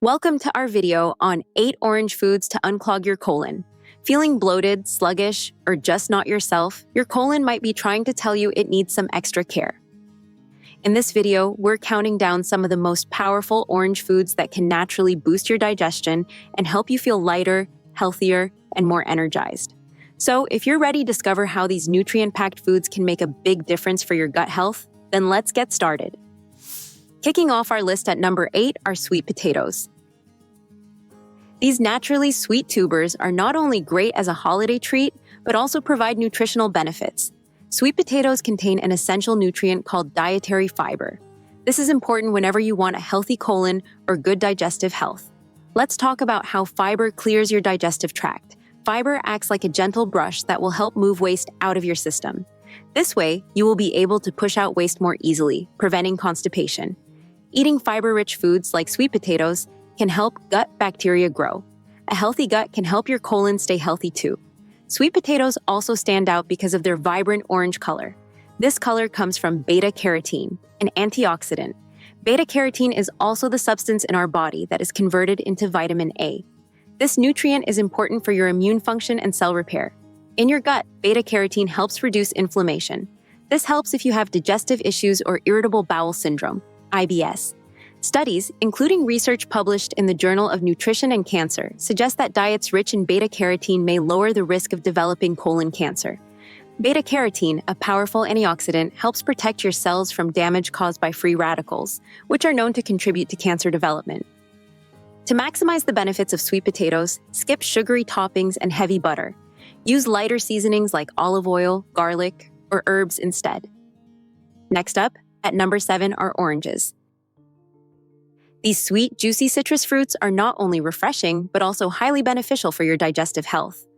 Welcome to our video on 8 orange foods to unclog your colon. Feeling bloated, sluggish, or just not yourself, your colon might be trying to tell you it needs some extra care. In this video, we're counting down some of the most powerful orange foods that can naturally boost your digestion and help you feel lighter, healthier, and more energized. So if you're ready to discover how these nutrient-packed foods can make a big difference for your gut health, then let's get started. Kicking off our list at number 8 are sweet potatoes. These naturally sweet tubers are not only great as a holiday treat, but also provide nutritional benefits. Sweet potatoes contain an essential nutrient called dietary fiber. This is important whenever you want a healthy colon or good digestive health. Let's talk about how fiber clears your digestive tract. Fiber acts like a gentle brush that will help move waste out of your system. This way, you will be able to push out waste more easily, preventing constipation. Eating fiber-rich foods like sweet potatoes can help gut bacteria grow. A healthy gut can help your colon stay healthy too. Sweet potatoes also stand out because of their vibrant orange color. This color comes from beta-carotene, an antioxidant. Beta-carotene is also the substance in our body that is converted into vitamin A. This nutrient is important for your immune function and cell repair. In your gut, beta-carotene helps reduce inflammation. This helps if you have digestive issues or irritable bowel syndrome, IBS. Studies, including research published in the Journal of Nutrition and Cancer, suggest that diets rich in beta-carotene may lower the risk of developing colon cancer. Beta-carotene, a powerful antioxidant, helps protect your cells from damage caused by free radicals, which are known to contribute to cancer development. To maximize the benefits of sweet potatoes, skip sugary toppings and heavy butter. Use lighter seasonings like olive oil, garlic, or herbs instead. Next up, at number 7 are oranges. These sweet, juicy citrus fruits are not only refreshing, but also highly beneficial for your digestive health.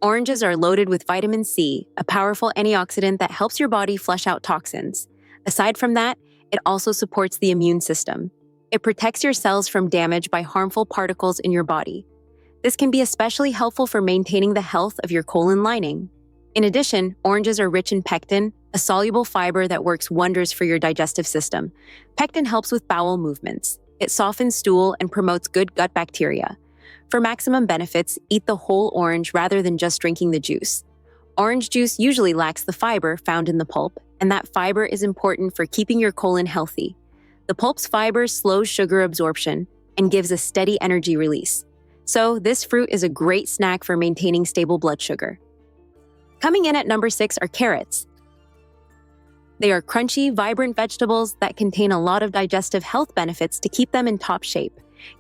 Oranges are loaded with vitamin C, a powerful antioxidant that helps your body flush out toxins. Aside from that, it also supports the immune system. It protects your cells from damage by harmful particles in your body. This can be especially helpful for maintaining the health of your colon lining. In addition, oranges are rich in pectin, a soluble fiber that works wonders for your digestive system. Pectin helps with bowel movements. It softens stool and promotes good gut bacteria. For maximum benefits, eat the whole orange rather than just drinking the juice. Orange juice usually lacks the fiber found in the pulp, and that fiber is important for keeping your colon healthy. The pulp's fiber slows sugar absorption and gives a steady energy release. So, this fruit is a great snack for maintaining stable blood sugar. Coming in at number 6 are carrots. They are crunchy, vibrant vegetables that contain a lot of digestive health benefits to keep them in top shape.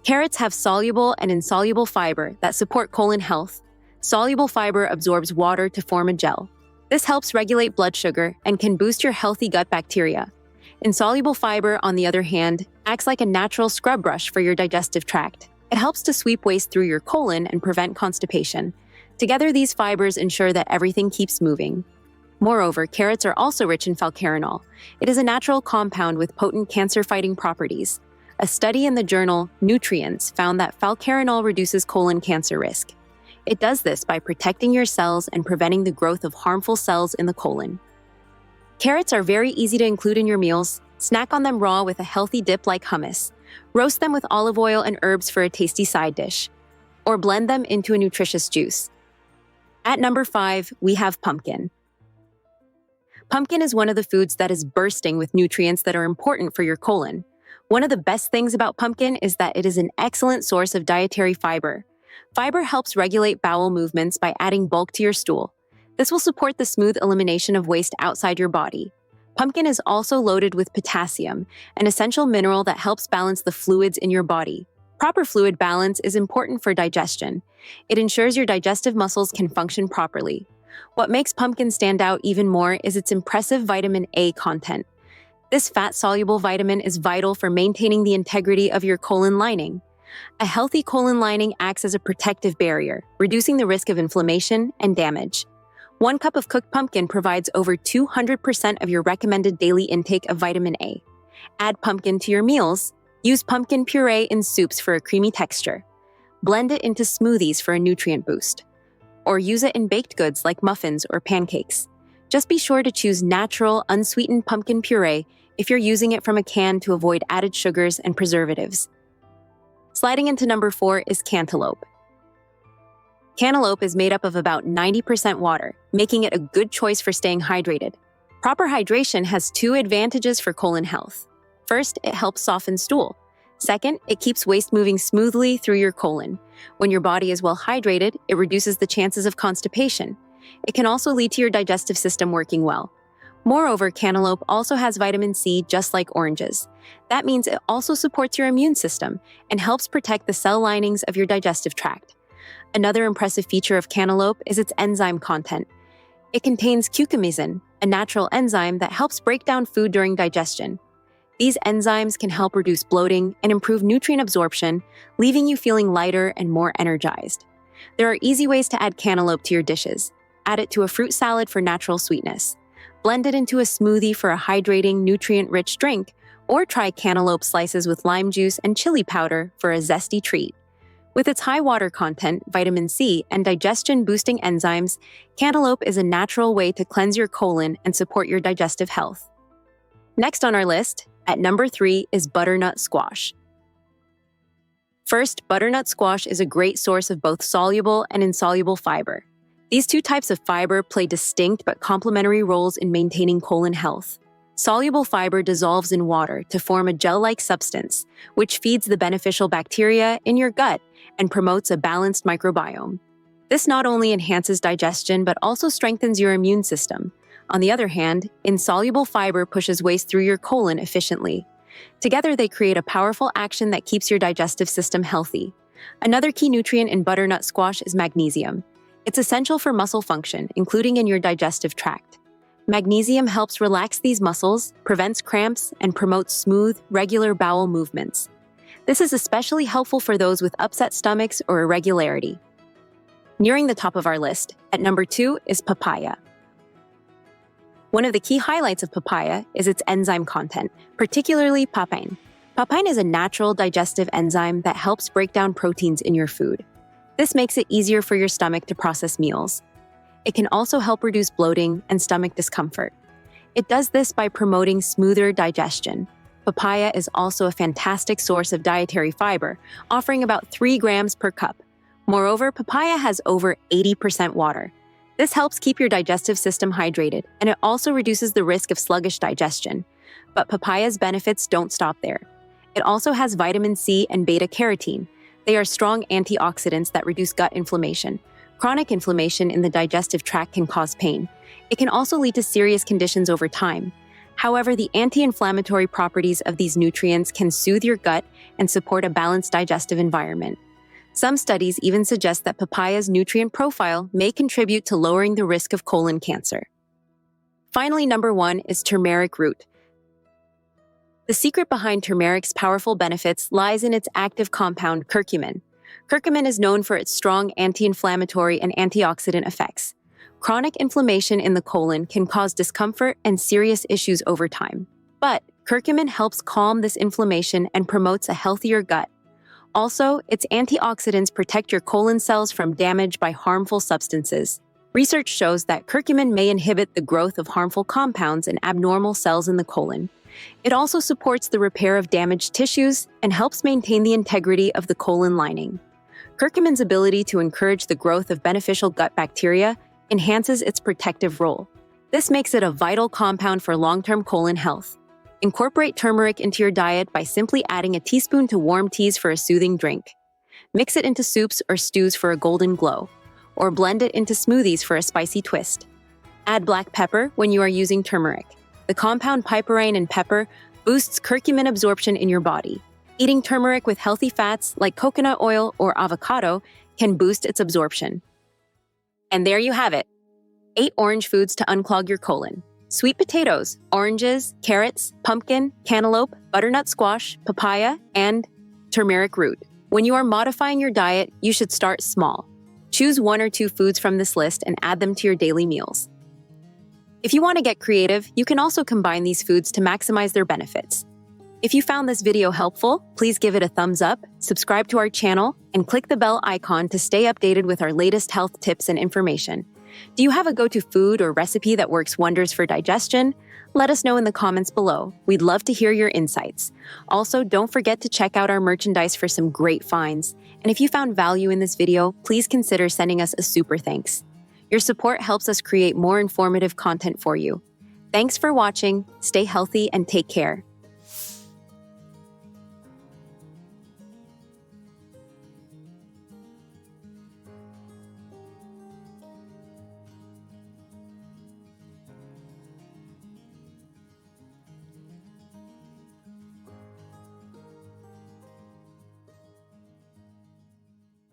Carrots have soluble and insoluble fiber that support colon health. Soluble fiber absorbs water to form a gel. This helps regulate blood sugar and can boost your healthy gut bacteria. Insoluble fiber, on the other hand, acts like a natural scrub brush for your digestive tract. It helps to sweep waste through your colon and prevent constipation. Together, these fibers ensure that everything keeps moving. Moreover, carrots are also rich in falcarinol. It is a natural compound with potent cancer-fighting properties. A study in the journal Nutrients found that falcarinol reduces colon cancer risk. It does this by protecting your cells and preventing the growth of harmful cells in the colon. Carrots are very easy to include in your meals. Snack on them raw with a healthy dip like hummus. Roast them with olive oil and herbs for a tasty side dish. Or blend them into a nutritious juice. At number 5, we have pumpkin. Pumpkin is one of the foods that is bursting with nutrients that are important for your colon. One of the best things about pumpkin is that it is an excellent source of dietary fiber. Fiber helps regulate bowel movements by adding bulk to your stool. This will support the smooth elimination of waste outside your body. Pumpkin is also loaded with potassium, an essential mineral that helps balance the fluids in your body. Proper fluid balance is important for digestion. It ensures your digestive muscles can function properly. What makes pumpkin stand out even more is its impressive vitamin A content. This fat-soluble vitamin is vital for maintaining the integrity of your colon lining. A healthy colon lining acts as a protective barrier, reducing the risk of inflammation and damage. 1 cup of cooked pumpkin provides over 200% of your recommended daily intake of vitamin A. Add pumpkin to your meals. Use pumpkin puree in soups for a creamy texture. Blend it into smoothies for a nutrient boost. Or use it in baked goods like muffins or pancakes. Just be sure to choose natural, unsweetened pumpkin puree if you're using it from a can to avoid added sugars and preservatives. Sliding into number 4 is cantaloupe. Cantaloupe is made up of about 90% water, making it a good choice for staying hydrated. Proper hydration has 2 advantages for colon health. First, it helps soften stool. Second, it keeps waste moving smoothly through your colon. When your body is well hydrated, it reduces the chances of constipation. It can also lead to your digestive system working well. Moreover, cantaloupe also has vitamin C just like oranges. That means it also supports your immune system and helps protect the cell linings of your digestive tract. Another impressive feature of cantaloupe is its enzyme content. It contains curcumizin, a natural enzyme that helps break down food during digestion. These enzymes can help reduce bloating and improve nutrient absorption, leaving you feeling lighter and more energized. There are easy ways to add cantaloupe to your dishes. Add it to a fruit salad for natural sweetness. Blend it into a smoothie for a hydrating, nutrient-rich drink, or try cantaloupe slices with lime juice and chili powder for a zesty treat. With its high water content, vitamin C, and digestion-boosting enzymes, cantaloupe is a natural way to cleanse your colon and support your digestive health. Next on our list, at number 3, is butternut squash. First, butternut squash is a great source of both soluble and insoluble fiber. These 2 types of fiber play distinct but complementary roles in maintaining colon health. Soluble fiber dissolves in water to form a gel-like substance, which feeds the beneficial bacteria in your gut and promotes a balanced microbiome. This not only enhances digestion but also strengthens your immune system. On the other hand, insoluble fiber pushes waste through your colon efficiently. Together, they create a powerful action that keeps your digestive system healthy. Another key nutrient in butternut squash is magnesium. It's essential for muscle function, including in your digestive tract. Magnesium helps relax these muscles, prevents cramps, and promotes smooth, regular bowel movements. This is especially helpful for those with upset stomachs or irregularity. Nearing the top of our list, at number 2 is papaya. One of the key highlights of papaya is its enzyme content, particularly papain. Papain is a natural digestive enzyme that helps break down proteins in your food. This makes it easier for your stomach to process meals. It can also help reduce bloating and stomach discomfort. It does this by promoting smoother digestion. Papaya is also a fantastic source of dietary fiber, offering about 3 grams per cup. Moreover, papaya has over 80% water. This helps keep your digestive system hydrated, and it also reduces the risk of sluggish digestion. But papaya's benefits don't stop there. It also has vitamin C and beta-carotene. They are strong antioxidants that reduce gut inflammation. Chronic inflammation in the digestive tract can cause pain. It can also lead to serious conditions over time. However, the anti-inflammatory properties of these nutrients can soothe your gut and support a balanced digestive environment. Some studies even suggest that papaya's nutrient profile may contribute to lowering the risk of colon cancer. Finally, number 1 is turmeric root. The secret behind turmeric's powerful benefits lies in its active compound, curcumin. Curcumin is known for its strong anti-inflammatory and antioxidant effects. Chronic inflammation in the colon can cause discomfort and serious issues over time. But curcumin helps calm this inflammation and promotes a healthier gut. Also, its antioxidants protect your colon cells from damage by harmful substances. Research shows that curcumin may inhibit the growth of harmful compounds and abnormal cells in the colon. It also supports the repair of damaged tissues and helps maintain the integrity of the colon lining. Curcumin's ability to encourage the growth of beneficial gut bacteria enhances its protective role. This makes it a vital compound for long-term colon health. Incorporate turmeric into your diet by simply adding a teaspoon to warm teas for a soothing drink. Mix it into soups or stews for a golden glow, or blend it into smoothies for a spicy twist. Add black pepper when you are using turmeric. The compound piperine in pepper boosts curcumin absorption in your body. Eating turmeric with healthy fats like coconut oil or avocado can boost its absorption. And there you have it. 8 orange foods to unclog your colon. Sweet potatoes, oranges, carrots, pumpkin, cantaloupe, butternut squash, papaya, and turmeric root. When you are modifying your diet, you should start small. Choose 1 or 2 foods from this list and add them to your daily meals. If you want to get creative, you can also combine these foods to maximize their benefits. If you found this video helpful, please give it a thumbs up, subscribe to our channel, and click the bell icon to stay updated with our latest health tips and information. Do you have a go-to food or recipe that works wonders for digestion? Let us know in the comments below. We'd love to hear your insights. Also, don't forget to check out our merchandise for some great finds. And if you found value in this video, please consider sending us a super thanks. Your support helps us create more informative content for you. Thanks for watching, stay healthy, and take care.